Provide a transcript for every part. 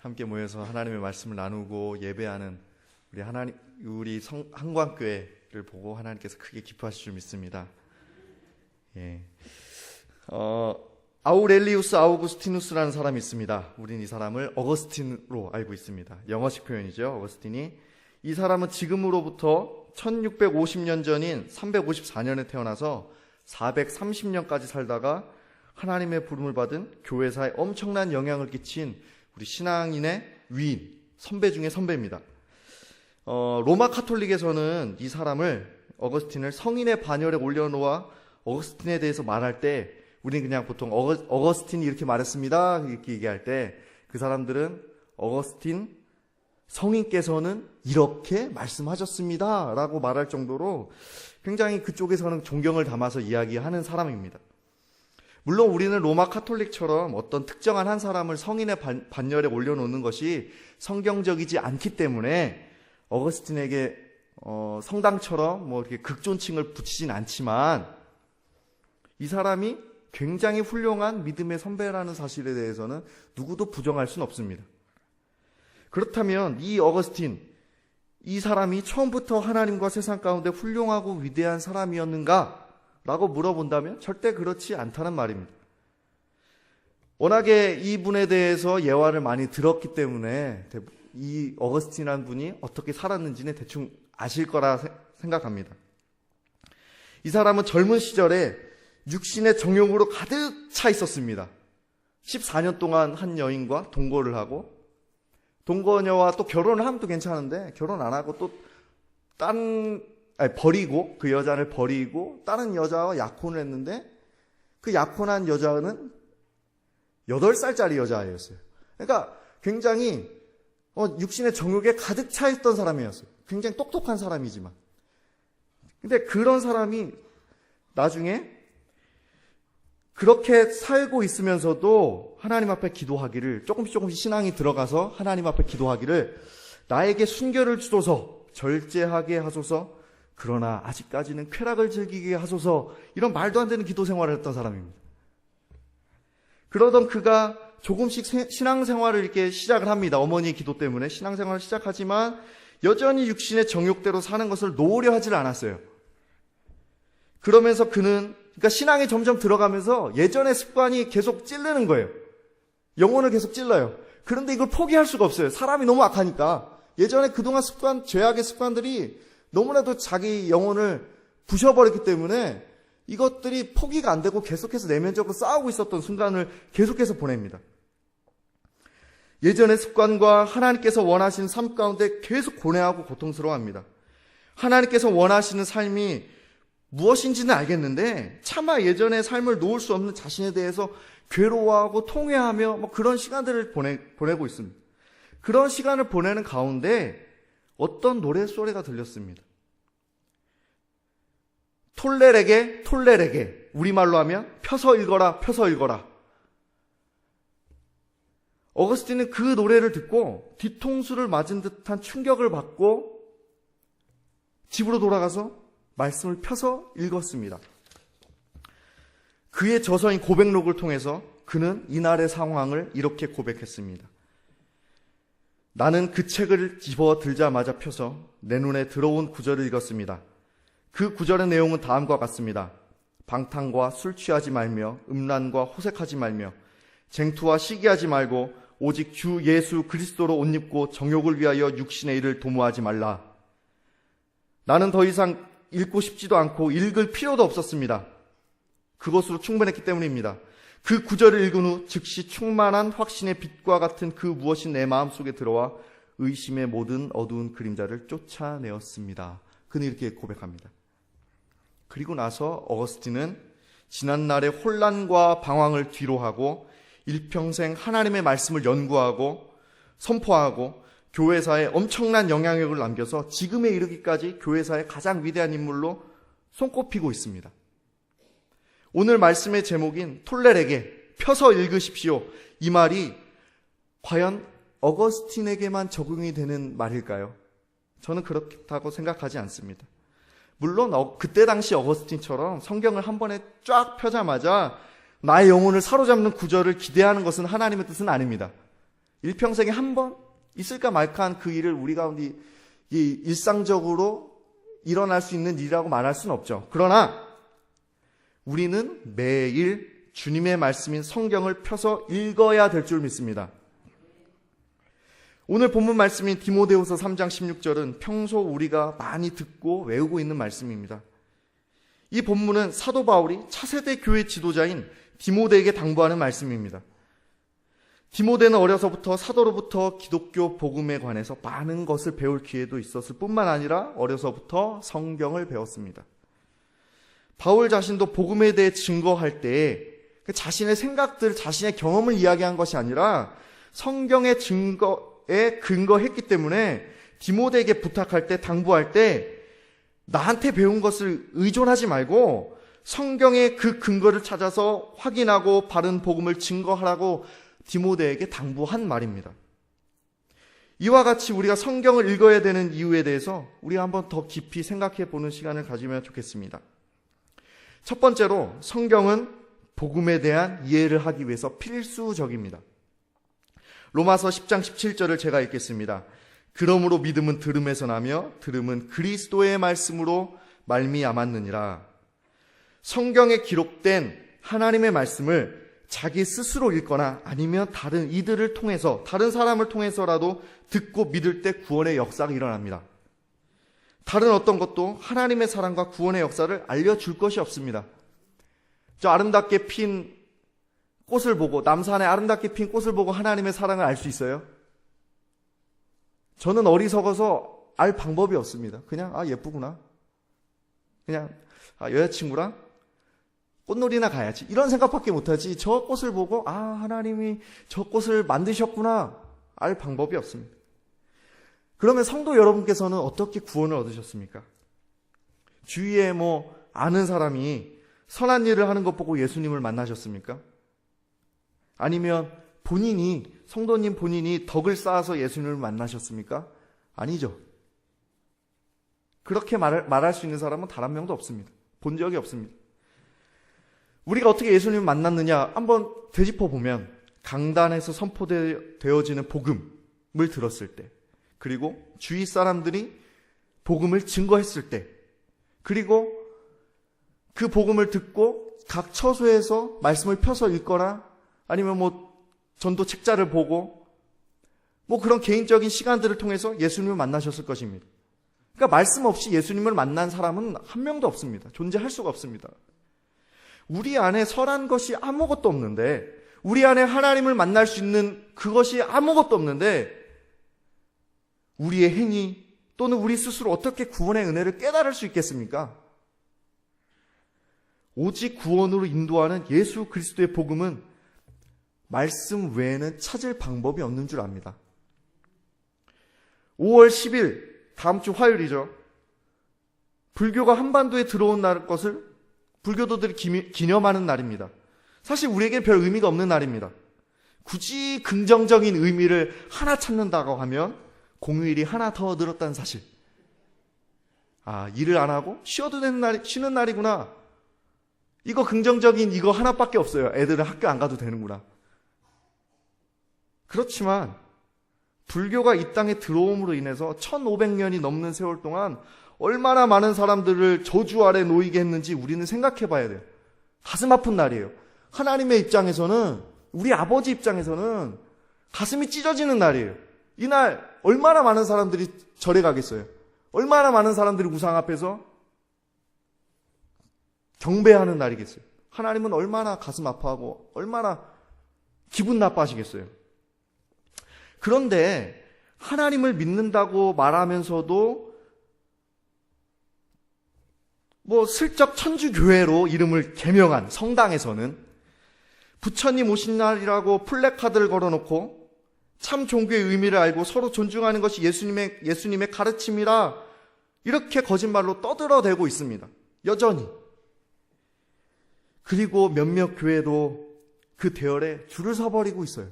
함께 모여서 하나님의 말씀을 나누고 예배하는 우리 한광교회를 보고 하나님께서 크게 기뻐하실 줄 믿습니다. 예. 아우렐리우스 아우구스티누스라는 사람이 있습니다. 우린 이 사람을 어거스틴으로 알고 있습니다. 영어식 표현이죠. 어거스틴이. 이 사람은 지금으로부터 1650년 전인 354년에 태어나서 430년까지 살다가 하나님의 부름을 받은 교회사에 엄청난 영향을 끼친 우리 신앙인의 위인, 선배 중에 선배입니다. 로마 카톨릭에서는 이 사람을, 어거스틴을 성인의 반열에 올려놓아 어거스틴에 대해서 말할 때 우리는 그냥 보통 어거스틴이 이렇게 말했습니다 이렇게 얘기할 때 그 사람들은 어거스틴 성인께서는 이렇게 말씀하셨습니다 라고 말할 정도로 굉장히 그쪽에서는 존경을 담아서 이야기하는 사람입니다. 물론 우리는 로마 카톨릭처럼 어떤 특정한 한 사람을 성인의 반열에 올려놓는 것이 성경적이지 않기 때문에 어거스틴에게 성당처럼 뭐 이렇게 극존칭을 붙이진 않지만 이 사람이 굉장히 훌륭한 믿음의 선배라는 사실에 대해서는 누구도 부정할 수는 없습니다. 그렇다면 이 어거스틴, 이 사람이 처음부터 하나님과 세상 가운데 훌륭하고 위대한 사람이었는가? 라고 물어본다면 절대 그렇지 않다는 말입니다. 워낙에 이분에 대해서 예화를 많이 들었기 때문에 이 어거스틴이라는 분이 어떻게 살았는지는 대충 아실 거라 생각합니다. 이 사람은 젊은 시절에 육신의 정욕으로 가득 차 있었습니다. 14년 동안 한 여인과 동거를 하고, 동거녀와 또 결혼을 하면 또 괜찮은데 결혼 안 하고 또 버리고, 그 여자를 버리고 다른 여자와 약혼을 했는데 그 약혼한 여자는 8살짜리 여자아이였어요. 그러니까 굉장히 육신의 정욕에 가득 차 있던 사람이었어요. 굉장히 똑똑한 사람이지만. 근데 그런 사람이 나중에 그렇게 살고 있으면서도 하나님 앞에 기도하기를, 조금씩 신앙이 들어가서 하나님 앞에 기도하기를, 나에게 순결을 주소서, 절제하게 하소서, 그러나 아직까지는 쾌락을 즐기게 하소서, 이런 말도 안 되는 기도 생활을 했던 사람입니다. 그러던 그가 조금씩 신앙생활을 이렇게 시작을 합니다. 어머니의 기도 때문에 신앙생활을 시작하지만 여전히 육신의 정욕대로 사는 것을 놓으려 하질 않았어요. 그러면서 그러니까 신앙에 점점 들어가면서 예전의 습관이 계속 찔르는 거예요. 영혼을 계속 찔러요. 그런데 이걸 포기할 수가 없어요. 사람이 너무 악하니까. 예전에 그동안 죄악의 습관들이 너무나도 자기 영혼을 부셔버렸기 때문에 이것들이 포기가 안 되고 계속해서 내면적으로 싸우고 있었던 순간을 계속해서 보냅니다. 예전의 습관과 하나님께서 원하시는 삶 가운데 계속 고뇌하고 고통스러워합니다. 하나님께서 원하시는 삶이 무엇인지는 알겠는데 차마 예전의 삶을 놓을 수 없는 자신에 대해서 괴로워하고 통회하며 그런 시간들을 보내고 있습니다. 그런 시간을 보내는 가운데 어떤 노랫소리가 들렸습니다. 톨레레게, 우리말로 하면 펴서 읽어라. 어거스틴은 그 노래를 듣고 뒤통수를 맞은 듯한 충격을 받고 집으로 돌아가서 말씀을 펴서 읽었습니다. 그의 저서인 고백록을 통해서 그는 이날의 상황을 이렇게 고백했습니다. 나는 그 책을 집어 들자마자 펴서 내 눈에 들어온 구절을 읽었습니다. 그 구절의 내용은 다음과 같습니다. 방탕과 술 취하지 말며 음란과 호색하지 말며 쟁투와 시기하지 말고 오직 주 예수 그리스도로 옷 입고 정욕을 위하여 육신의 일을 도모하지 말라. 나는 더 이상 읽고 싶지도 않고 읽을 필요도 없었습니다. 그것으로 충분했기 때문입니다. 그 구절을 읽은 후 즉시 충만한 확신의 빛과 같은 그 무엇이 내 마음속에 들어와 의심의 모든 어두운 그림자를 쫓아내었습니다. 그는 이렇게 고백합니다. 그리고 나서 어거스틴은 지난날의 혼란과 방황을 뒤로하고 일평생 하나님의 말씀을 연구하고 선포하고 교회사에 엄청난 영향력을 남겨서 지금에 이르기까지 교회사의 가장 위대한 인물로 손꼽히고 있습니다. 오늘 말씀의 제목인 톨레레게, 펴서 읽으십시오. 이 말이 과연 어거스틴에게만 적용이 되는 말일까요? 저는 그렇다고 생각하지 않습니다. 물론 그때 당시 어거스틴처럼 성경을 한 번에 쫙 펴자마자 나의 영혼을 사로잡는 구절을 기대하는 것은 하나님의 뜻은 아닙니다. 일평생에 한 번 있을까 말까한 그 일을 우리 가운데 일상적으로 일어날 수 있는 일이라고 말할 수는 없죠. 그러나 우리는 매일 주님의 말씀인 성경을 펴서 읽어야 될 줄 믿습니다. 오늘 본문 말씀인 디모데후서 3장 16절은 평소 우리가 많이 듣고 외우고 있는 말씀입니다. 이 본문은 사도 바울이 차세대 교회 지도자인 디모데에게 당부하는 말씀입니다. 디모데는 어려서부터 사도로부터 기독교 복음에 관해서 많은 것을 배울 기회도 있었을 뿐만 아니라 어려서부터 성경을 배웠습니다. 바울 자신도 복음에 대해 증거할 때 자신의 생각들, 자신의 경험을 이야기한 것이 아니라 성경의 증거에 근거했기 때문에 디모데에게 부탁할 때, 당부할 때 나한테 배운 것을 의존하지 말고 성경의 그 근거를 찾아서 확인하고 바른 복음을 증거하라고 디모데에게 당부한 말입니다. 이와 같이 우리가 성경을 읽어야 되는 이유에 대해서 우리가 한번 더 깊이 생각해 보는 시간을 가지면 좋겠습니다. 첫 번째로 성경은 복음에 대한 이해를 하기 위해서 필수적입니다. 로마서 10장 17절을 제가 읽겠습니다. 그러므로 믿음은 들음에서 나며 들음은 그리스도의 말씀으로 말미암았느니라. 성경에 기록된 하나님의 말씀을 자기 스스로 읽거나 아니면 다른 이들을 통해서, 다른 사람을 통해서라도 듣고 믿을 때 구원의 역사가 일어납니다. 다른 어떤 것도 하나님의 사랑과 구원의 역사를 알려줄 것이 없습니다. 저 아름답게 핀 꽃을 보고, 남산에 아름답게 핀 꽃을 보고 하나님의 사랑을 알 수 있어요? 저는 어리석어서 알 방법이 없습니다. 그냥 예쁘구나. 그냥 여자친구랑 꽃놀이나 가야지. 이런 생각밖에 못하지. 저 꽃을 보고 하나님이 저 꽃을 만드셨구나. 알 방법이 없습니다. 그러면 성도 여러분께서는 어떻게 구원을 얻으셨습니까? 주위에 아는 사람이 선한 일을 하는 것 보고 예수님을 만나셨습니까? 아니면 성도님 본인이 덕을 쌓아서 예수님을 만나셨습니까? 아니죠. 그렇게 말할 수 있는 사람은 단 한 명도 없습니다. 본 적이 없습니다. 우리가 어떻게 예수님을 만났느냐 한번 되짚어보면 강단에서 선포되어지는 복음을 들었을 때, 그리고 주위 사람들이 복음을 증거했을 때, 그리고 그 복음을 듣고 각 처소에서 말씀을 펴서 읽거나 아니면 전도 책자를 보고 그런 개인적인 시간들을 통해서 예수님을 만나셨을 것입니다. 그러니까 말씀 없이 예수님을 만난 사람은 한 명도 없습니다. 존재할 수가 없습니다. 우리 안에 선한 것이 아무것도 없는데, 우리 안에 하나님을 만날 수 있는 그것이 아무것도 없는데 우리의 행위 또는 우리 스스로 어떻게 구원의 은혜를 깨달을 수 있겠습니까? 오직 구원으로 인도하는 예수 그리스도의 복음은 말씀 외에는 찾을 방법이 없는 줄 압니다. 5월 10일, 다음 주 화요일이죠. 불교가 한반도에 들어온 것을 불교도들이 기념하는 날입니다. 사실 우리에게 별 의미가 없는 날입니다. 굳이 긍정적인 의미를 하나 찾는다고 하면 공휴일이 하나 더 늘었다는 사실. 일을 안 하고 쉬어도 되는 날이, 쉬는 날이구나. 이거 긍정적인 이거 하나밖에 없어요. 애들은 학교 안 가도 되는구나. 그렇지만 불교가 이 땅에 들어옴으로 인해서 1500년이 넘는 세월 동안 얼마나 많은 사람들을 저주 아래 놓이게 했는지 우리는 생각해 봐야 돼요. 가슴 아픈 날이에요. 하나님의 입장에서는, 우리 아버지 입장에서는 가슴이 찢어지는 날이에요. 이날 얼마나 많은 사람들이 절에 가겠어요. 얼마나 많은 사람들이 우상 앞에서 경배하는 날이겠어요. 하나님은 얼마나 가슴 아파하고 얼마나 기분 나빠하시겠어요. 그런데 하나님을 믿는다고 말하면서도 슬쩍 천주교회로 이름을 개명한 성당에서는 부처님 오신 날이라고 플래카드를 걸어놓고 참 종교의 의미를 알고 서로 존중하는 것이 예수님의 가르침이라 이렇게 거짓말로 떠들어대고 있습니다. 여전히. 그리고 몇몇 교회도 그 대열에 줄을 서버리고 있어요.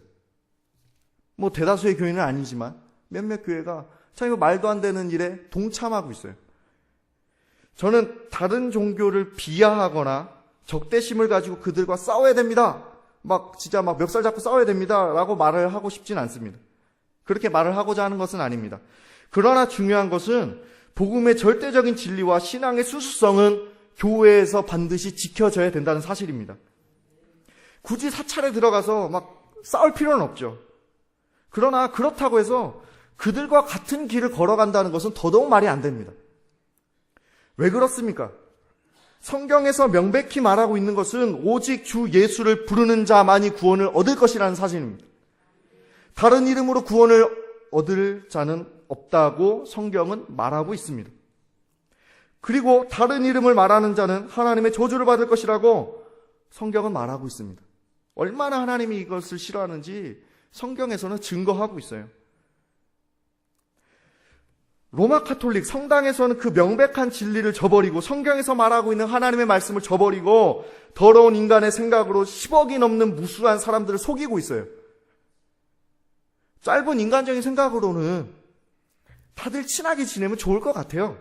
대다수의 교회는 아니지만 몇몇 교회가 참 이거 말도 안 되는 일에 동참하고 있어요. 저는 다른 종교를 비하하거나 적대심을 가지고 그들과 싸워야 됩니다. 진짜 멱살 잡고 싸워야 됩니다. 라고 말을 하고 싶진 않습니다. 그렇게 말을 하고자 하는 것은 아닙니다. 그러나 중요한 것은 복음의 절대적인 진리와 신앙의 수수성은 교회에서 반드시 지켜져야 된다는 사실입니다. 굳이 사찰에 들어가서 막 싸울 필요는 없죠. 그러나 그렇다고 해서 그들과 같은 길을 걸어간다는 것은 더더욱 말이 안 됩니다. 왜 그렇습니까? 성경에서 명백히 말하고 있는 것은 오직 주 예수를 부르는 자만이 구원을 얻을 것이라는 사실입니다. 다른 이름으로 구원을 얻을 자는 없다고 성경은 말하고 있습니다. 그리고 다른 이름을 말하는 자는 하나님의 저주를 받을 것이라고 성경은 말하고 있습니다. 얼마나 하나님이 이것을 싫어하는지 성경에서는 증거하고 있어요. 로마 카톨릭 성당에서는 그 명백한 진리를 저버리고 성경에서 말하고 있는 하나님의 말씀을 저버리고 더러운 인간의 생각으로 10억이 넘는 무수한 사람들을 속이고 있어요. 짧은 인간적인 생각으로는 다들 친하게 지내면 좋을 것 같아요.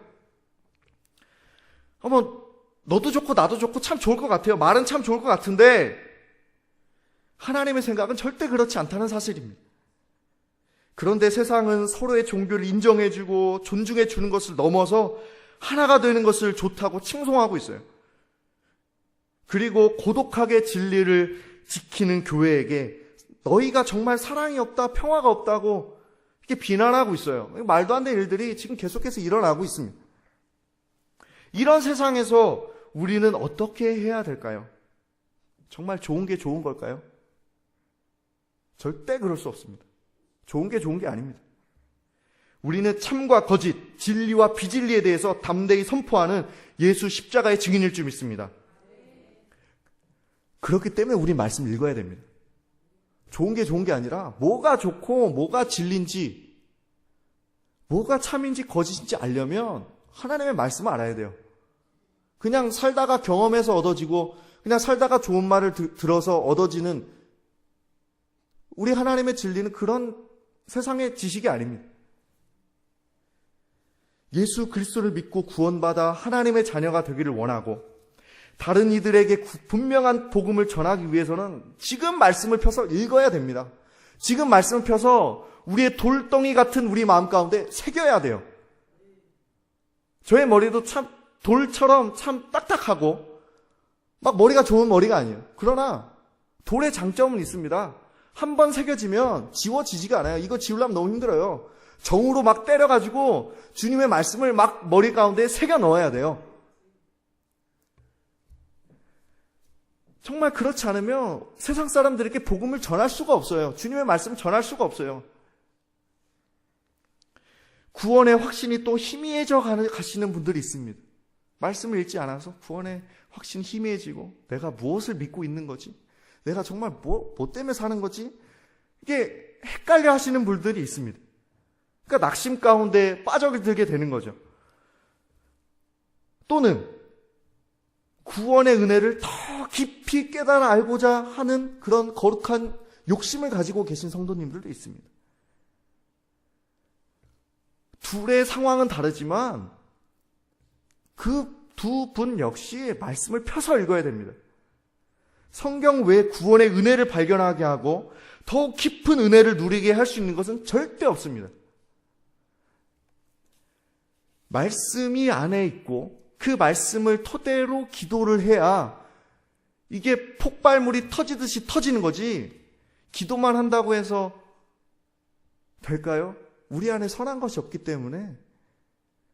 너도 좋고 나도 좋고 참 좋을 것 같아요. 말은 참 좋을 것 같은데 하나님의 생각은 절대 그렇지 않다는 사실입니다. 그런데 세상은 서로의 종교를 인정해주고 존중해주는 것을 넘어서 하나가 되는 것을 좋다고 칭송하고 있어요. 그리고 고독하게 진리를 지키는 교회에게 너희가 정말 사랑이 없다, 평화가 없다고 이렇게 비난하고 있어요. 말도 안 되는 일들이 지금 계속해서 일어나고 있습니다. 이런 세상에서 우리는 어떻게 해야 될까요? 정말 좋은 게 좋은 걸까요? 절대 그럴 수 없습니다. 좋은 게 좋은 게 아닙니다. 우리는 참과 거짓, 진리와 비진리에 대해서 담대히 선포하는 예수 십자가의 증인일 줄 믿습니다. 그렇기 때문에 우리 말씀 읽어야 됩니다. 좋은 게 좋은 게 아니라 뭐가 좋고 뭐가 진리인지, 뭐가 참인지 거짓인지 알려면 하나님의 말씀을 알아야 돼요. 그냥 살다가 경험해서 얻어지고 그냥 살다가 좋은 말을 들어서 얻어지는 우리 하나님의 진리는 그런 세상의 지식이 아닙니다. 예수 그리스도를 믿고 구원받아 하나님의 자녀가 되기를 원하고 다른 이들에게 분명한 복음을 전하기 위해서는 지금 말씀을 펴서 읽어야 됩니다. 지금 말씀을 펴서 우리의 돌덩이 같은 우리 마음 가운데 새겨야 돼요. 저의 머리도 참 돌처럼 참 딱딱하고 막 머리가 좋은 머리가 아니에요. 그러나 돌의 장점은 있습니다. 한 번 새겨지면 지워지지가 않아요. 이거 지우려면 너무 힘들어요. 정으로 막 때려가지고 주님의 말씀을 막 머리 가운데 새겨 넣어야 돼요. 정말 그렇지 않으면 세상 사람들에게 복음을 전할 수가 없어요. 주님의 말씀을 전할 수가 없어요. 구원의 확신이 또 희미해져 가시는 분들이 있습니다. 말씀을 읽지 않아서 구원의 확신이 희미해지고 내가 무엇을 믿고 있는 거지? 내가 정말 뭐 때문에 사는 거지? 이게 헷갈려 하시는 분들이 있습니다. 그러니까 낙심 가운데 빠져들게 되는 거죠. 또는 구원의 은혜를 더 깊이 깨달아 알고자 하는 그런 거룩한 욕심을 가지고 계신 성도님들도 있습니다. 둘의 상황은 다르지만 그 두 분 역시 말씀을 펴서 읽어야 됩니다. 성경 외에 구원의 은혜를 발견하게 하고 더욱 깊은 은혜를 누리게 할 수 있는 것은 절대 없습니다. 말씀이 안에 있고 그 말씀을 토대로 기도를 해야 이게 폭발물이 터지듯이 터지는 거지 기도만 한다고 해서 될까요? 우리 안에 선한 것이 없기 때문에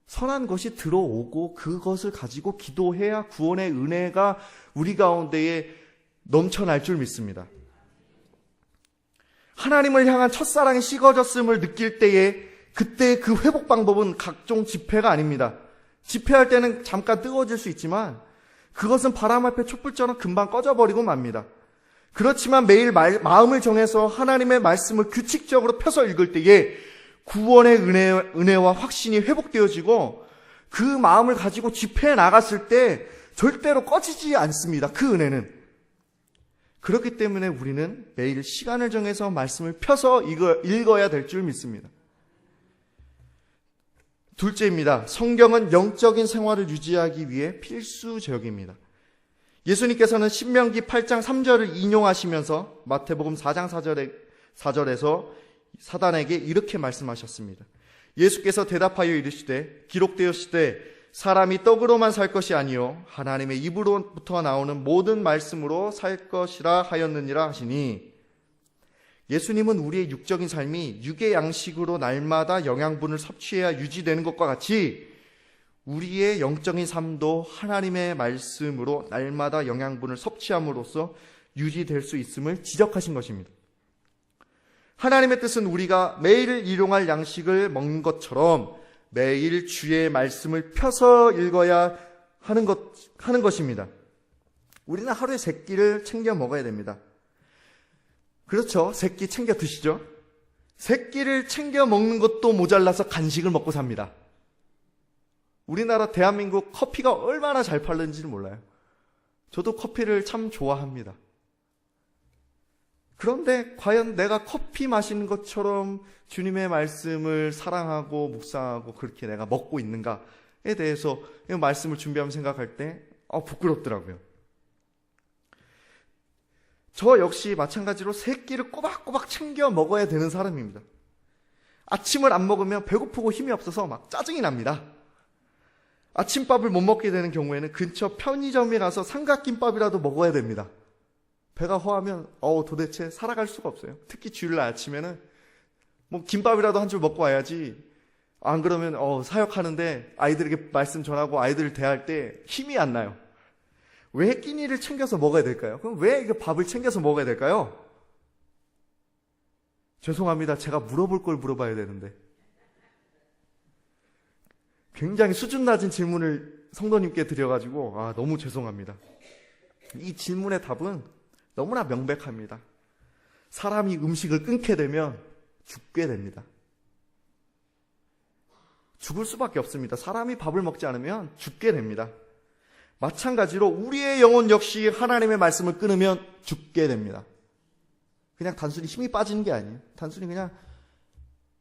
선한 것이 들어오고 그것을 가지고 기도해야 구원의 은혜가 우리 가운데에 넘쳐날 줄 믿습니다. 하나님을 향한 첫사랑이 식어졌음을 느낄 때에 그때 그 회복 방법은 각종 집회가 아닙니다. 집회할 때는 잠깐 뜨거워질 수 있지만 그것은 바람 앞에 촛불처럼 금방 꺼져버리고 맙니다. 그렇지만 매일 마음을 정해서 하나님의 말씀을 규칙적으로 펴서 읽을 때에 구원의 은혜와 확신이 회복되어지고 그 마음을 가지고 집회에 나갔을 때 절대로 꺼지지 않습니다. 그 은혜는. 그렇기 때문에 우리는 매일 시간을 정해서 말씀을 펴서 읽어야 될 줄 믿습니다. 둘째입니다. 성경은 영적인 생활을 유지하기 위해 필수적입니다. 예수님께서는 신명기 8장 3절을 인용하시면서 마태복음 4장 4절에서 사단에게 이렇게 말씀하셨습니다. 예수께서 대답하여 이르시되 기록되었으되 사람이 떡으로만 살 것이 아니요 하나님의 입으로부터 나오는 모든 말씀으로 살 것이라 하였느니라 하시니, 예수님은 우리의 육적인 삶이 육의 양식으로 날마다 영양분을 섭취해야 유지되는 것과 같이 우리의 영적인 삶도 하나님의 말씀으로 날마다 영양분을 섭취함으로써 유지될 수 있음을 지적하신 것입니다. 하나님의 뜻은 우리가 매일 일용할 양식을 먹는 것처럼 매일 주의 말씀을 펴서 읽어야 하는 것입니다. 우리는 하루에 3끼를 챙겨 먹어야 됩니다. 그렇죠? 3끼 챙겨 드시죠? 3끼를 챙겨 먹는 것도 모자라서 간식을 먹고 삽니다. 우리나라 대한민국 커피가 얼마나 잘 팔는지는 몰라요. 저도 커피를 참 좋아합니다. 그런데 과연 내가 커피 마시는 것처럼 주님의 말씀을 사랑하고 묵상하고 그렇게 내가 먹고 있는가에 대해서 이 말씀을 준비하면 생각할 때 부끄럽더라고요. 저 역시 마찬가지로 3끼를 꼬박꼬박 챙겨 먹어야 되는 사람입니다. 아침을 안 먹으면 배고프고 힘이 없어서 막 짜증이 납니다. 아침밥을 못 먹게 되는 경우에는 근처 편의점에 가서 삼각김밥이라도 먹어야 됩니다. 배가 허하면 도대체 살아갈 수가 없어요. 특히 주일날 아침에는 뭐 김밥이라도 한 줄 먹고 와야지, 안 그러면 사역하는데 아이들에게 말씀 전하고 아이들을 대할 때 힘이 안 나요. 왜 끼니를 챙겨서 먹어야 될까요? 그럼 왜 이게 밥을 챙겨서 먹어야 될까요? 죄송합니다. 제가 물어볼 걸 물어봐야 되는데. 굉장히 수준 낮은 질문을 성도님께 드려가지고 너무 죄송합니다. 이 질문의 답은 너무나 명백합니다. 사람이 음식을 끊게 되면 죽게 됩니다. 죽을 수밖에 없습니다. 사람이 밥을 먹지 않으면 죽게 됩니다. 마찬가지로 우리의 영혼 역시 하나님의 말씀을 끊으면 죽게 됩니다. 그냥 단순히 힘이 빠지는 게 아니에요. 단순히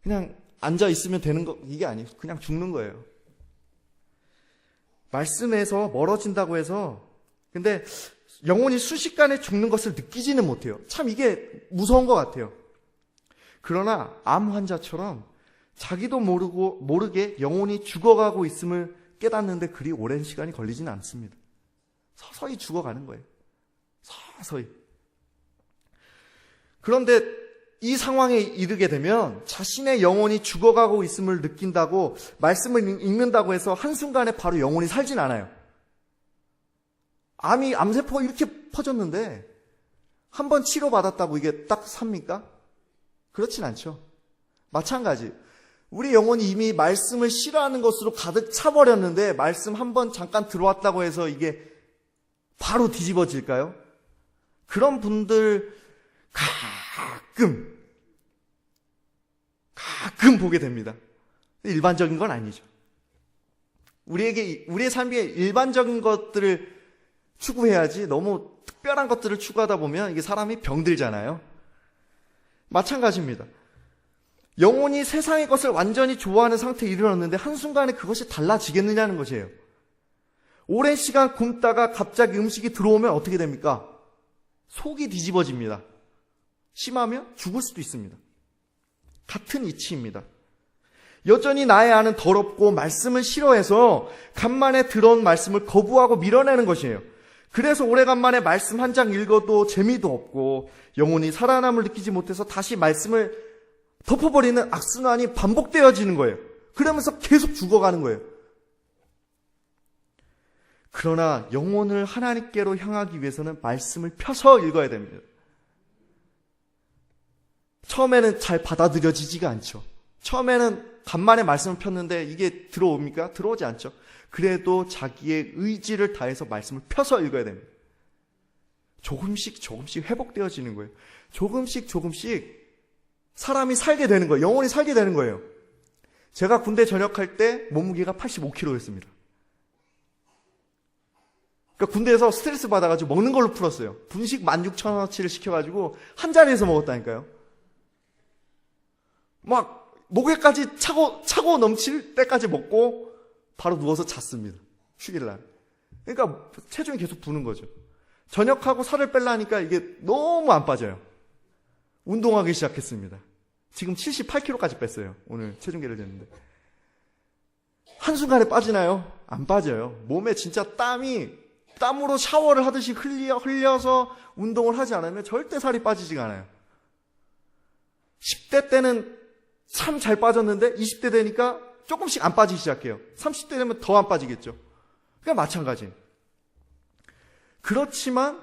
그냥 앉아 있으면 되는 거, 이게 아니에요. 그냥 죽는 거예요. 말씀에서 멀어진다고 해서, 근데 영혼이 순식간에 죽는 것을 느끼지는 못해요. 참 이게 무서운 것 같아요. 그러나 암 환자처럼 자기도 모르게 영혼이 죽어가고 있음을 깨닫는데 그리 오랜 시간이 걸리지는 않습니다. 서서히 죽어가는 거예요. 서서히. 그런데 이 상황에 이르게 되면 자신의 영혼이 죽어가고 있음을 느낀다고 말씀을 읽는다고 해서 한순간에 바로 영혼이 살진 않아요. 암세포가 이렇게 퍼졌는데 한 번 치료받았다고 이게 딱 삽니까? 그렇진 않죠. 마찬가지. 우리 영혼이 이미 말씀을 싫어하는 것으로 가득 차버렸는데 말씀 한 번 잠깐 들어왔다고 해서 이게 바로 뒤집어질까요? 그런 분들 가끔 보게 됩니다. 일반적인 건 아니죠. 우리의 삶에 일반적인 것들을 추구해야지 너무 특별한 것들을 추구하다 보면 이게 사람이 병들잖아요. 마찬가지입니다. 영혼이 세상의 것을 완전히 좋아하는 상태에 이르렀는데 한순간에 그것이 달라지겠느냐는 것이에요. 오랜 시간 굶다가 갑자기 음식이 들어오면 어떻게 됩니까? 속이 뒤집어집니다. 심하면 죽을 수도 있습니다. 같은 이치입니다. 여전히 나의 안은 더럽고 말씀을 싫어해서 간만에 들어온 말씀을 거부하고 밀어내는 것이에요. 그래서 오래간만에 말씀 한 장 읽어도 재미도 없고 영혼이 살아남을 느끼지 못해서 다시 말씀을 덮어버리는 악순환이 반복되어지는 거예요. 그러면서 계속 죽어가는 거예요. 그러나 영혼을 하나님께로 향하기 위해서는 말씀을 펴서 읽어야 됩니다. 처음에는 잘 받아들여지지가 않죠. 처음에는 간만에 말씀을 폈는데 이게 들어옵니까? 들어오지 않죠. 그래도 자기의 의지를 다해서 말씀을 펴서 읽어야 됩니다. 조금씩 회복되어지는 거예요. 조금씩 사람이 살게 되는 거예요. 영혼이 살게 되는 거예요. 제가 군대 전역할 때 몸무게가 85kg였습니다. 그러니까 군대에서 스트레스 받아가지고 먹는 걸로 풀었어요. 분식 16,000원어치를 시켜가지고 한 자리에서 먹었다니까요. 막 목에까지 차고 넘칠 때까지 먹고 바로 누워서 잤습니다. 휴일날. 그러니까 체중이 계속 부는 거죠. 전역하고 살을 빼려니까 이게 너무 안 빠져요. 운동하기 시작했습니다. 지금 78kg까지 뺐어요. 오늘 체중계를 쟀는데. 한순간에 빠지나요? 안 빠져요. 몸에 진짜 땀으로 샤워를 하듯이 흘려서 운동을 하지 않으면 절대 살이 빠지지가 않아요. 10대 때는 참 잘 빠졌는데 20대 되니까 조금씩 안 빠지기 시작해요. 30대 되면 더 안 빠지겠죠. 그러니까 마찬가지예요. 그렇지만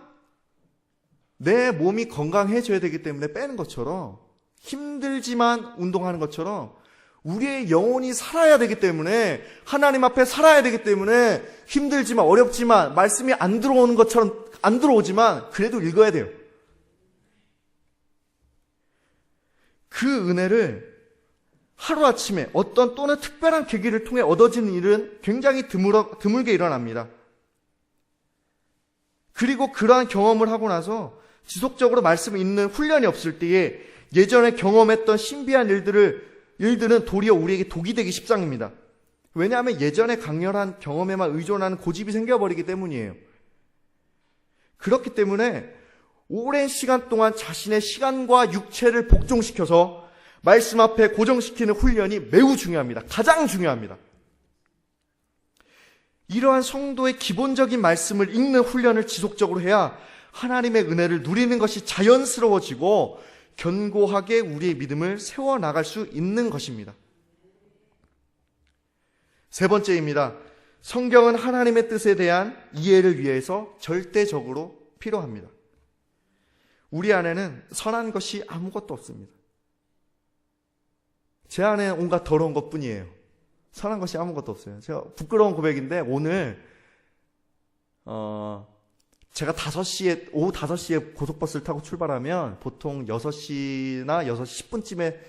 내 몸이 건강해져야 되기 때문에 빼는 것처럼, 힘들지만 운동하는 것처럼 우리의 영혼이 살아야 되기 때문에, 하나님 앞에 살아야 되기 때문에 힘들지만 어렵지만 말씀이 안 들어오는 것처럼 안 들어오지만 그래도 읽어야 돼요. 그 은혜를 하루아침에 어떤 또는 특별한 계기를 통해 얻어지는 일은 굉장히 드물게 일어납니다. 그리고 그러한 경험을 하고 나서 지속적으로 말씀을 읽는 훈련이 없을 때에 예전에 경험했던 신비한 일들은 도리어 우리에게 독이 되기 십상입니다. 왜냐하면 예전에 강렬한 경험에만 의존하는 고집이 생겨버리기 때문이에요. 그렇기 때문에 오랜 시간 동안 자신의 시간과 육체를 복종시켜서 말씀 앞에 고정시키는 훈련이 매우 중요합니다. 가장 중요합니다. 이러한 성도의 기본적인 말씀을 읽는 훈련을 지속적으로 해야 하나님의 은혜를 누리는 것이 자연스러워지고 견고하게 우리의 믿음을 세워나갈 수 있는 것입니다. 세 번째입니다. 성경은 하나님의 뜻에 대한 이해를 위해서 절대적으로 필요합니다. 우리 안에는 선한 것이 아무것도 없습니다. 제 안에 온갖 더러운 것뿐이에요. 선한 것이 아무것도 없어요. 제가 부끄러운 고백인데 오늘 제가 오후 5시에 고속버스를 타고 출발하면 보통 6시나 6시 10분쯤에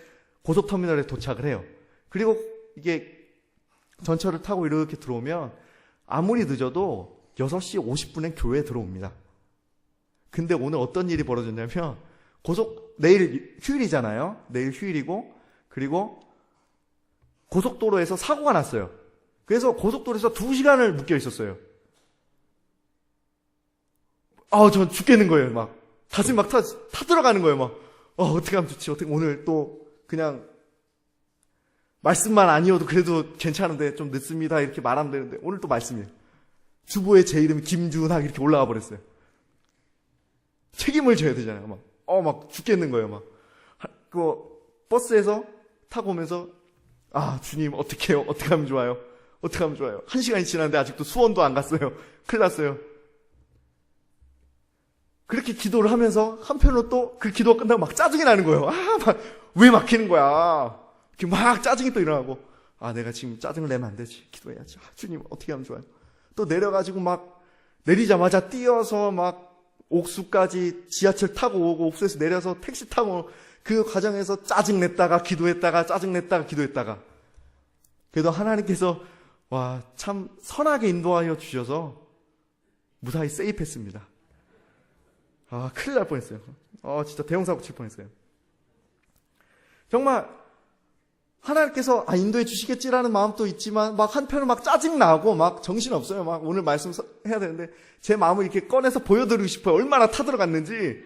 고속터미널에 도착을 해요. 그리고 이게 전철을 타고 이렇게 들어오면 아무리 늦어도 6시 50분엔 교회에 들어옵니다. 근데 오늘 어떤 일이 벌어졌냐면 내일 휴일이잖아요. 내일 휴일이고 그리고 고속도로에서 사고가 났어요. 그래서 고속도로에서 2시간을 묶여 있었어요. 전 죽겠는 거예요. 막 가슴이 막 타들어가는 거예요. 막 어떻게 하면 좋지? 어떻게 오늘 또 그냥 말씀만 아니어도 그래도 괜찮은데 좀 늦습니다 이렇게 말하면 되는데 오늘 또 말씀이에요. 주보에 제 이름이 김준학 이렇게 올라가 버렸어요. 책임을 져야 되잖아요. 막 죽겠는 거예요. 막 버스에서 타고 오면서 주님 어떻게 해요? 어떻게 하면 좋아요? 어떻게 하면 좋아요? 1시간이 지났는데 아직도 수원도 안 갔어요. 큰일 났어요. 그렇게 기도를 하면서 한편으로 또 그 기도가 끝나고 막 짜증이 나는 거예요. 왜 막히는 거야? 이렇게 막 짜증이 또 일어나고 내가 지금 짜증을 내면 안 되지. 기도해야지. 주님 어떻게 하면 좋아요? 또 내려가지고 막 내리자마자 뛰어서 막 옥수까지 지하철 타고 오고 옥수에서 내려서 택시 타고 그 과정에서 짜증냈다가 기도했다가 짜증냈다가 기도했다가 그래도 하나님께서 참 선하게 인도하여 주셔서 무사히 세이프했습니다. 큰일 날 뻔했어요. 진짜 대형사고 칠 뻔했어요. 정말 하나님께서 인도해 주시겠지라는 마음도 있지만 막 한편은 막 짜증나고 막 정신없어요. 막 오늘 말씀 해야 되는데 제 마음을 이렇게 꺼내서 보여드리고 싶어요. 얼마나 타들어갔는지.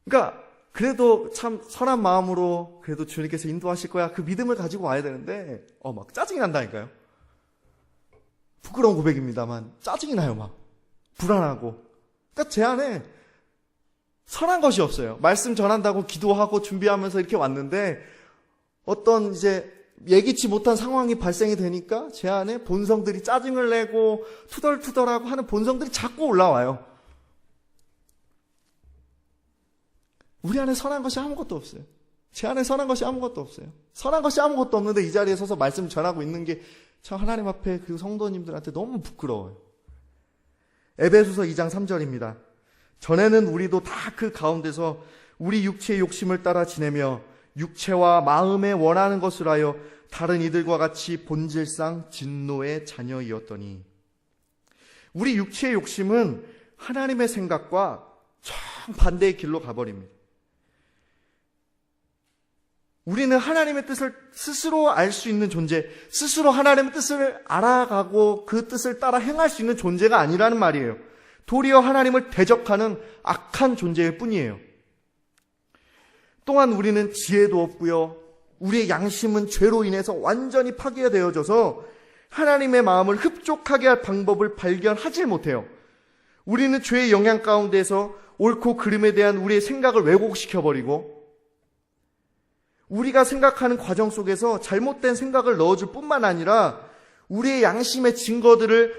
그러니까 그래도 참 선한 마음으로 그래도 주님께서 인도하실 거야. 그 믿음을 가지고 와야 되는데 막 짜증이 난다니까요. 부끄러운 고백입니다만 짜증이 나요. 막 불안하고. 그러니까 제 안에 선한 것이 없어요. 말씀 전한다고 기도하고 준비하면서 이렇게 왔는데 어떤 이제 예기치 못한 상황이 발생이 되니까 제 안에 본성들이 짜증을 내고 투덜투덜하고 하는 본성들이 자꾸 올라와요. 우리 안에 선한 것이 아무것도 없어요. 제 안에 선한 것이 아무것도 없어요. 선한 것이 아무것도 없는데 이 자리에 서서 말씀 전하고 있는 게 참 하나님 앞에 그 성도님들한테 너무 부끄러워요. 에베소서 2장 3절입니다. 전에는 우리도 다 그 가운데서 우리 육체의 욕심을 따라 지내며 육체와 마음에 원하는 것을 하여 다른 이들과 같이 본질상 진노의 자녀이었더니 우리 육체의 욕심은 하나님의 생각과 정반대의 길로 가버립니다. 우리는 하나님의 뜻을 스스로 알 수 있는 존재, 스스로 하나님의 뜻을 알아가고 그 뜻을 따라 행할 수 있는 존재가 아니라는 말이에요. 도리어 하나님을 대적하는 악한 존재일 뿐이에요. 또한 우리는 지혜도 없고요. 우리의 양심은 죄로 인해서 완전히 파괴되어져서 하나님의 마음을 흡족하게 할 방법을 발견하지 못해요. 우리는 죄의 영향 가운데서 옳고 그름에 대한 우리의 생각을 왜곡시켜버리고 우리가 생각하는 과정 속에서 잘못된 생각을 넣어줄 뿐만 아니라 우리의 양심의 증거들을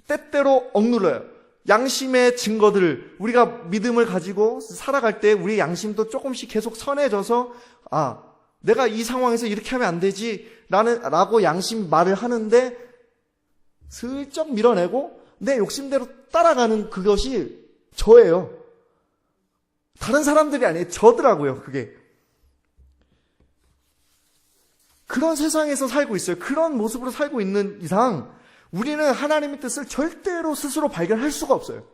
때때로 억눌러요. 양심의 증거들을 우리가 믿음을 가지고 살아갈 때 우리의 양심도 조금씩 계속 선해져서 내가 이 상황에서 이렇게 하면 안 되지 라고 양심 말을 하는데 슬쩍 밀어내고 내 욕심대로 따라가는 그것이 저예요. 다른 사람들이 아니에요. 저더라고요. 그게. 그런 세상에서 살고 있어요. 그런 모습으로 살고 있는 이상 우리는 하나님의 뜻을 절대로 스스로 발견할 수가 없어요.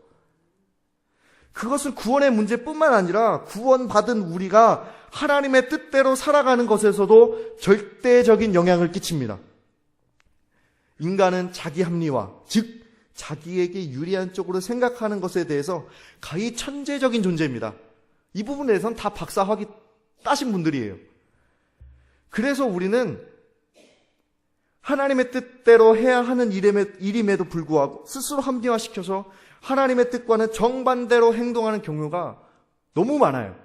그것은 구원의 문제뿐만 아니라 구원받은 우리가 하나님의 뜻대로 살아가는 것에서도 절대적인 영향을 끼칩니다. 인간은 자기 합리화, 즉 자기에게 유리한 쪽으로 생각하는 것에 대해서 가히 천재적인 존재입니다. 이 부분에 대해서는 다 박사학위 따신 분들이에요. 그래서 우리는 하나님의 뜻대로 해야 하는 일임에도 불구하고 스스로 합리화시켜서 하나님의 뜻과는 정반대로 행동하는 경우가 너무 많아요.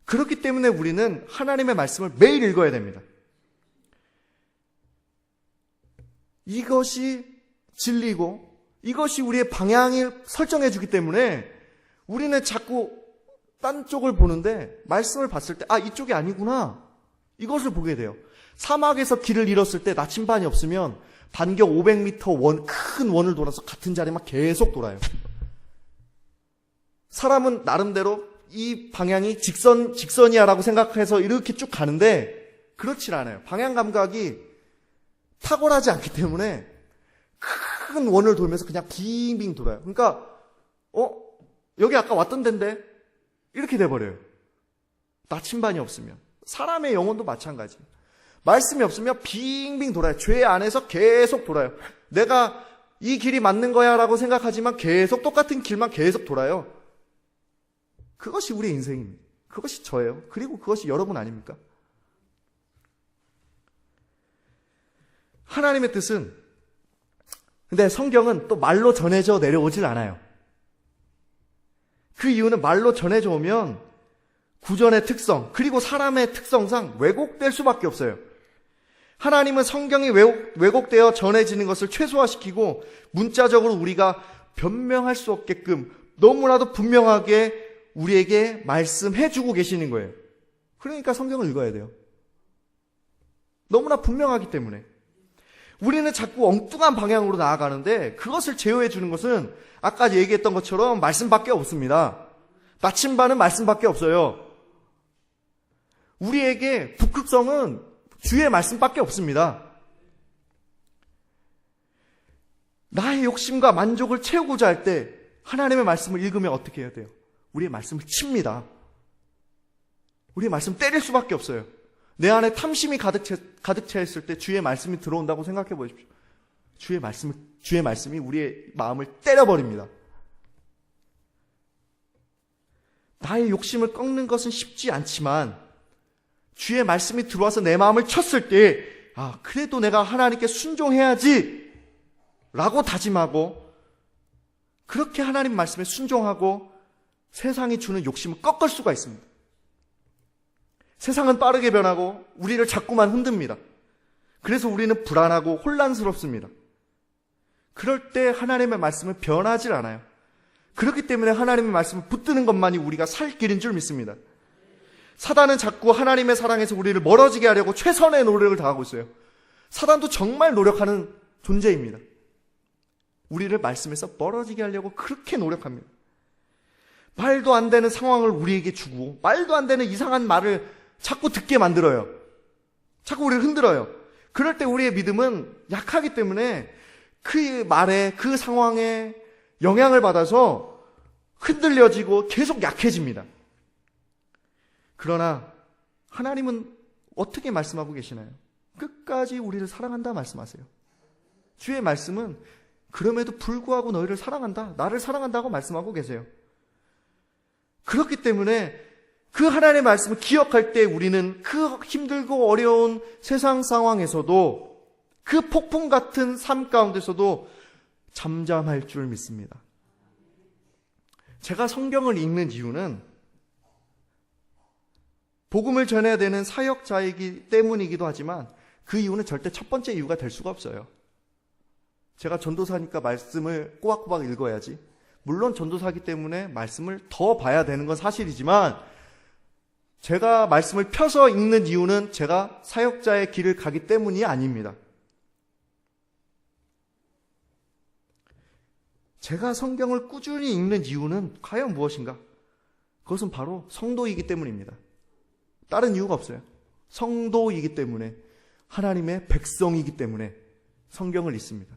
그렇기 때문에 우리는 하나님의 말씀을 매일 읽어야 됩니다. 이것이 진리고 이것이 우리의 방향을 설정해 주기 때문에 우리는 자꾸 딴 쪽을 보는데 말씀을 봤을 때 이쪽이 아니구나 이것을 보게 돼요. 사막에서 길을 잃었을 때 나침반이 없으면 반경 500m 큰 원을 돌아서 같은 자리만 계속 돌아요. 사람은 나름대로 이 방향이 직선이야라고 생각해서 이렇게 쭉 가는데 그렇지 않아요. 방향 감각이 탁월하지 않기 때문에 큰 원을 돌면서 그냥 빙빙 돌아요. 그러니까 여기 아까 왔던 데인데 이렇게 돼버려요. 나침반이 없으면. 사람의 영혼도 마찬가지. 말씀이 없으면 빙빙 돌아요. 죄 안에서 계속 돌아요. 내가 이 길이 맞는 거야 라고 생각하지만 계속 똑같은 길만 계속 돌아요. 그것이 우리의 인생입니다. 그것이 저예요. 그리고 그것이 여러분 아닙니까? 하나님의 뜻은 근데 성경은 또 말로 전해져 내려오질 않아요. 그 이유는 말로 전해져 오면 구전의 특성 그리고 사람의 특성상 왜곡될 수밖에 없어요. 하나님은 성경이 왜곡되어 전해지는 것을 최소화시키고 문자적으로 우리가 변명할 수 없게끔 너무나도 분명하게 우리에게 말씀해주고 계시는 거예요. 그러니까 성경을 읽어야 돼요. 너무나 분명하기 때문에. 우리는 자꾸 엉뚱한 방향으로 나아가는데 그것을 제어해 주는 것은 아까 얘기했던 것처럼 말씀밖에 없습니다. 나침반은 말씀밖에 없어요. 우리에게 북극성은 주의 말씀밖에 없습니다. 나의 욕심과 만족을 채우고자 할 때 하나님의 말씀을 읽으면 어떻게 해야 돼요? 우리의 말씀을 칩니다. 우리의 말씀 때릴 수밖에 없어요. 내 안에 탐심이 가득 차 있을 때 주의 말씀이 들어온다고 생각해 보십시오. 주의 말씀이 우리의 마음을 때려버립니다. 나의 욕심을 꺾는 것은 쉽지 않지만 주의 말씀이 들어와서 내 마음을 쳤을 때 그래도 내가 하나님께 순종해야지 라고 다짐하고 그렇게 하나님 말씀에 순종하고 세상이 주는 욕심을 꺾을 수가 있습니다. 세상은 빠르게 변하고 우리를 자꾸만 흔듭니다. 그래서 우리는 불안하고 혼란스럽습니다. 그럴 때 하나님의 말씀은 변하질 않아요. 그렇기 때문에 하나님의 말씀을 붙드는 것만이 우리가 살 길인 줄 믿습니다. 사단은 자꾸 하나님의 사랑에서 우리를 멀어지게 하려고 최선의 노력을 다하고 있어요. 사단도 정말 노력하는 존재입니다. 우리를 말씀에서 멀어지게 하려고 그렇게 노력합니다. 말도 안 되는 상황을 우리에게 주고 말도 안 되는 이상한 말을 자꾸 듣게 만들어요. 자꾸 우리를 흔들어요. 그럴 때 우리의 믿음은 약하기 때문에 그 말에 그 상황에 영향을 받아서 흔들려지고 계속 약해집니다. 그러나 하나님은 어떻게 말씀하고 계시나요? 끝까지 우리를 사랑한다 말씀하세요. 주의 말씀은 그럼에도 불구하고 너희를 사랑한다, 나를 사랑한다고 말씀하고 계세요. 그렇기 때문에 그 하나님의 말씀을 기억할 때 우리는 그 힘들고 어려운 세상 상황에서도 그 폭풍 같은 삶 가운데서도 잠잠할 줄 믿습니다. 제가 성경을 읽는 이유는 복음을 전해야 되는 사역자이기 때문이기도 하지만 그 이유는 절대 첫 번째 이유가 될 수가 없어요. 제가 전도사니까 말씀을 꼬박꼬박 읽어야지. 물론 전도사기 때문에 말씀을 더 봐야 되는 건 사실이지만 제가 말씀을 펴서 읽는 이유는 제가 사역자의 길을 가기 때문이 아닙니다. 제가 성경을 꾸준히 읽는 이유는 과연 무엇인가? 그것은 바로 성도이기 때문입니다. 다른 이유가 없어요. 성도이기 때문에, 하나님의 백성이기 때문에 성경을 읽습니다.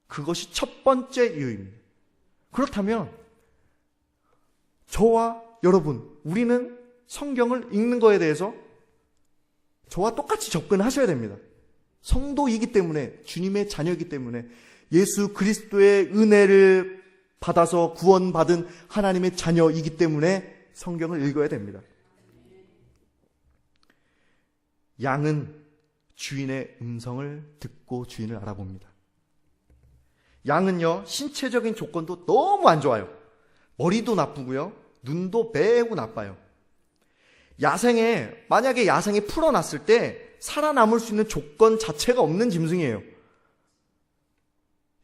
그것이 첫 번째 이유입니다. 그렇다면 저와 여러분, 우리는 성경을 읽는 거에 대해서 저와 똑같이 접근하셔야 됩니다. 성도이기 때문에, 주님의 자녀이기 때문에, 예수 그리스도의 은혜를 받아서 구원받은 하나님의 자녀이기 때문에 성경을 읽어야 됩니다. 양은 주인의 음성을 듣고 주인을 알아봅니다. 양은요, 신체적인 조건도 너무 안 좋아요. 머리도 나쁘고요, 눈도 매우 나빠요. 만약에 야생에 풀어놨을 때 살아남을 수 있는 조건 자체가 없는 짐승이에요.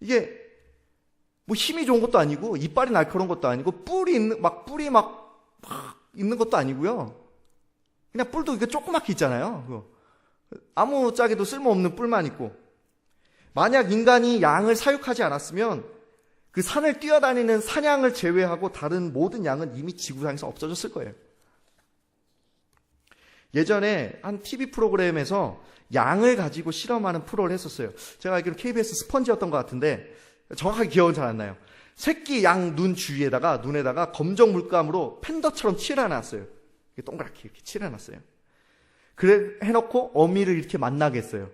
이게 뭐 힘이 좋은 것도 아니고 이빨이 날카로운 것도 아니고 뿔이 있는 것도 아니고요. 그냥 뿔도 이게 조그맣게 있잖아요. 아무짝에도 쓸모없는 뿔만 있고, 만약 인간이 양을 사육하지 않았으면 그 산을 뛰어다니는 사냥을 제외하고 다른 모든 양은 이미 지구상에서 없어졌을 거예요. 예전에 한 TV 프로그램에서 양을 가지고 실험하는 프로를 했었어요. 제가 알기로 KBS 스펀지였던 것 같은데 정확하게 기억은 잘 안 나요. 새끼 양 눈에다가 검정 물감으로 팬더처럼 칠해놨어요. 동그랗게 이렇게 칠해놨어요. 그래 해놓고 어미를 이렇게 만나게 했어요.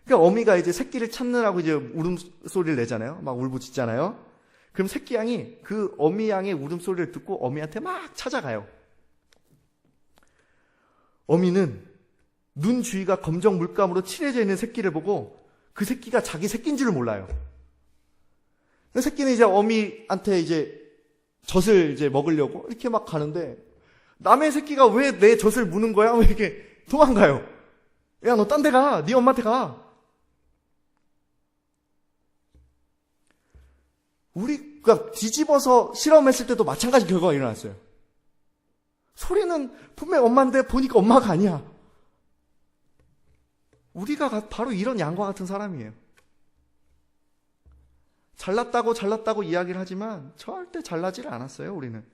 그러니까 어미가 이제 새끼를 찾느라고 이제 울음소리를 내잖아요. 막 울부짖잖아요. 그럼 새끼 양이 그 어미 양의 울음소리를 듣고 어미한테 막 찾아가요. 어미는 눈 주위가 검정 물감으로 칠해져 있는 새끼를 보고 그 새끼가 자기 새끼인 줄을 몰라요. 그 새끼는 이제 어미한테 이제 젖을 이제 먹으려고 이렇게 막 가는데 남의 새끼가 왜 내 젖을 무는 거야? 왜 이렇게 도망가요? 야, 너 딴 데 가. 네 엄마한테 가. 우리가 뒤집어서 실험했을 때도 마찬가지 결과가 일어났어요. 소리는 분명히 엄마인데 보니까 엄마가 아니야. 우리가 바로 이런 양과 같은 사람이에요. 잘났다고 이야기를 하지만 절대 잘나지를 않았어요, 우리는.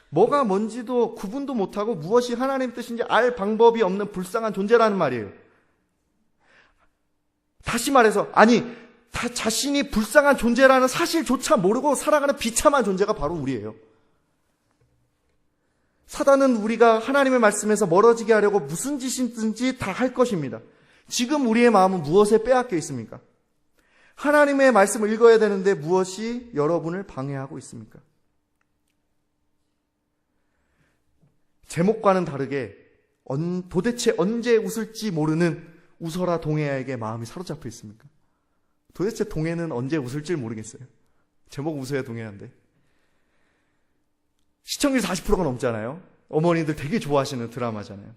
뭐가 뭔지도 구분도 못하고 무엇이 하나님 뜻인지 알 방법이 없는 불쌍한 존재라는 말이에요. 다시 말해서, 자신이 불쌍한 존재라는 사실조차 모르고 살아가는 비참한 존재가 바로 우리예요. 사단은 우리가 하나님의 말씀에서 멀어지게 하려고 무슨 짓이든지 다 할 것입니다. 지금 우리의 마음은 무엇에 빼앗겨 있습니까? 하나님의 말씀을 읽어야 되는데 무엇이 여러분을 방해하고 있습니까? 제목과는 다르게 도대체 언제 웃을지 모르는 웃어라 동해야에게 마음이 사로잡혀 있습니까? 도대체 동해는 언제 웃을지 모르겠어요. 제목 웃어야 동해야인데. 시청률 40%가 넘잖아요. 어머니들 되게 좋아하시는 드라마잖아요.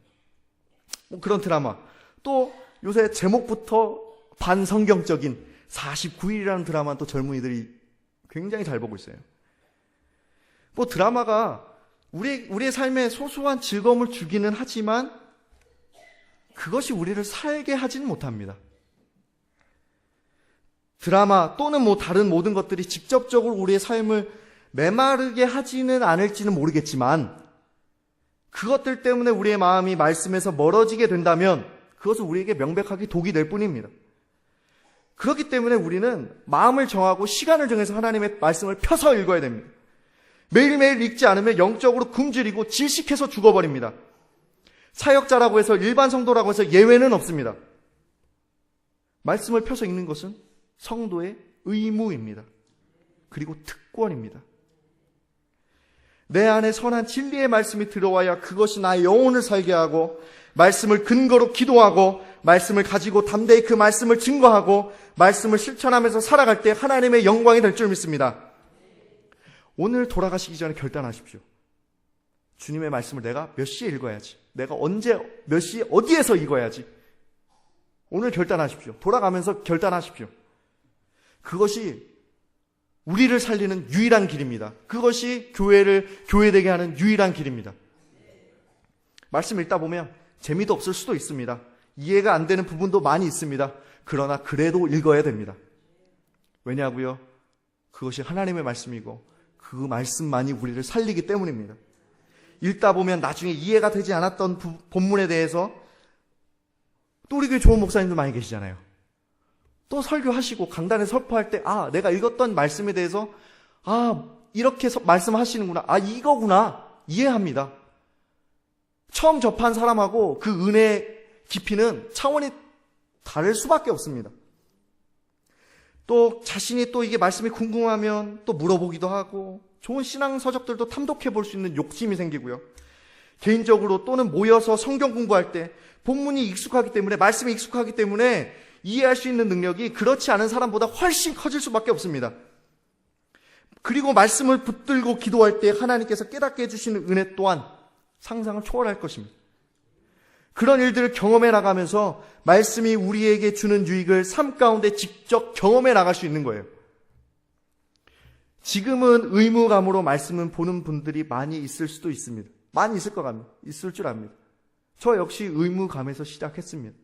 뭐 그런 드라마. 또 요새 제목부터 반성경적인 49일이라는 드라마는 또 젊은이들이 굉장히 잘 보고 있어요. 뭐 드라마가 우리의 삶에 소소한 즐거움을 주기는 하지만 그것이 우리를 살게 하지는 못합니다. 드라마 또는 뭐 다른 모든 것들이 직접적으로 우리의 삶을 메마르게 하지는 않을지는 모르겠지만 그것들 때문에 우리의 마음이 말씀에서 멀어지게 된다면 그것은 우리에게 명백하게 독이 될 뿐입니다. 그렇기 때문에 우리는 마음을 정하고 시간을 정해서 하나님의 말씀을 펴서 읽어야 됩니다. 매일매일 읽지 않으면 영적으로 굶주리고 질식해서 죽어버립니다. 사역자라고 해서 일반 성도라고 해서 예외는 없습니다. 말씀을 펴서 읽는 것은 성도의 의무입니다. 그리고 특권입니다. 내 안에 선한 진리의 말씀이 들어와야 그것이 나의 영혼을 살게 하고, 말씀을 근거로 기도하고, 말씀을 가지고 담대히 그 말씀을 증거하고, 말씀을 실천하면서 살아갈 때 하나님의 영광이 될 줄 믿습니다. 오늘 돌아가시기 전에 결단하십시오. 주님의 말씀을 내가 몇 시에 읽어야지, 내가 언제 몇 시에 어디에서 읽어야지, 오늘 결단하십시오. 돌아가면서 결단하십시오. 그것이 우리를 살리는 유일한 길입니다. 그것이 교회를 교회되게 하는 유일한 길입니다. 말씀 읽다 보면 재미도 없을 수도 있습니다. 이해가 안 되는 부분도 많이 있습니다. 그러나 그래도 읽어야 됩니다. 왜냐고요? 그것이 하나님의 말씀이고 그 말씀만이 우리를 살리기 때문입니다. 읽다 보면 나중에 이해가 되지 않았던 본문에 대해서 또 우리 교회 좋은 목사님들 많이 계시잖아요. 또 설교하시고 강단에 설포할 때 내가 읽었던 말씀에 대해서 이렇게 말씀하시는구나, 이거구나, 이해합니다. 처음 접한 사람하고 그 은혜의 깊이는 차원이 다를 수밖에 없습니다. 또 자신이 또 이게 말씀이 궁금하면 또 물어보기도 하고, 좋은 신앙 서적들도 탐독해 볼 수 있는 욕심이 생기고요. 개인적으로 또는 모여서 성경 공부할 때 본문이 익숙하기 때문에, 말씀이 익숙하기 때문에 이해할 수 있는 능력이 그렇지 않은 사람보다 훨씬 커질 수밖에 없습니다. 그리고 말씀을 붙들고 기도할 때 하나님께서 깨닫게 해주시는 은혜 또한 상상을 초월할 것입니다. 그런 일들을 경험해 나가면서 말씀이 우리에게 주는 유익을 삶 가운데 직접 경험해 나갈 수 있는 거예요. 지금은 의무감으로 말씀을 보는 분들이 많이 있을 수도 있습니다. 많이 있을 것 같습니다. 있을 줄 압니다. 저 역시 의무감에서 시작했습니다.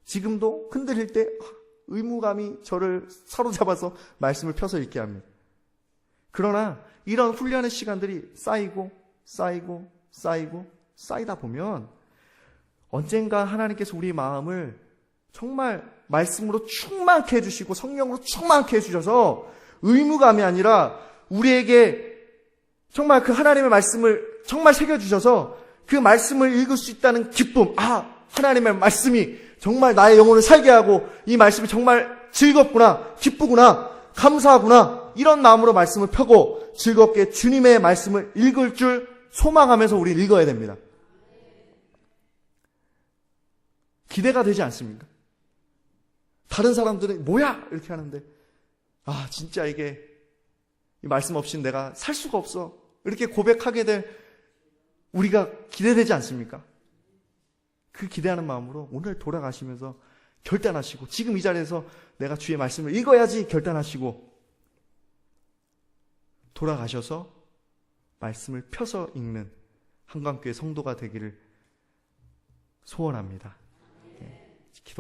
지금도 흔들릴 때 의무감이 저를 사로잡아서 말씀을 펴서 읽게 합니다. 그러나 이런 훈련의 시간들이 쌓이고 쌓이다 보면 언젠가 하나님께서 우리 마음을 정말 말씀으로 충만케 해주시고 성령으로 충만케 해주셔서 의무감이 아니라 우리에게 정말 그 하나님의 말씀을 정말 새겨주셔서 그 말씀을 읽을 수 있다는 기쁨, 하나님의 말씀이 정말 나의 영혼을 살게 하고 이 말씀이 정말 즐겁구나, 기쁘구나, 감사하구나, 이런 마음으로 말씀을 펴고 즐겁게 주님의 말씀을 읽을 줄 소망하면서 우리 읽어야 됩니다. 기대가 되지 않습니까? 다른 사람들은 뭐야? 이렇게 하는데 진짜 이게 이 말씀 없이는 내가 살 수가 없어, 이렇게 고백하게 될 우리가 기대되지 않습니까? 그 기대하는 마음으로 오늘 돌아가시면서 결단하시고, 지금 이 자리에서 내가 주의 말씀을 읽어야지 결단하시고 돌아가셔서 말씀을 펴서 읽는 한강교회 성도가 되기를 소원합니다. 기도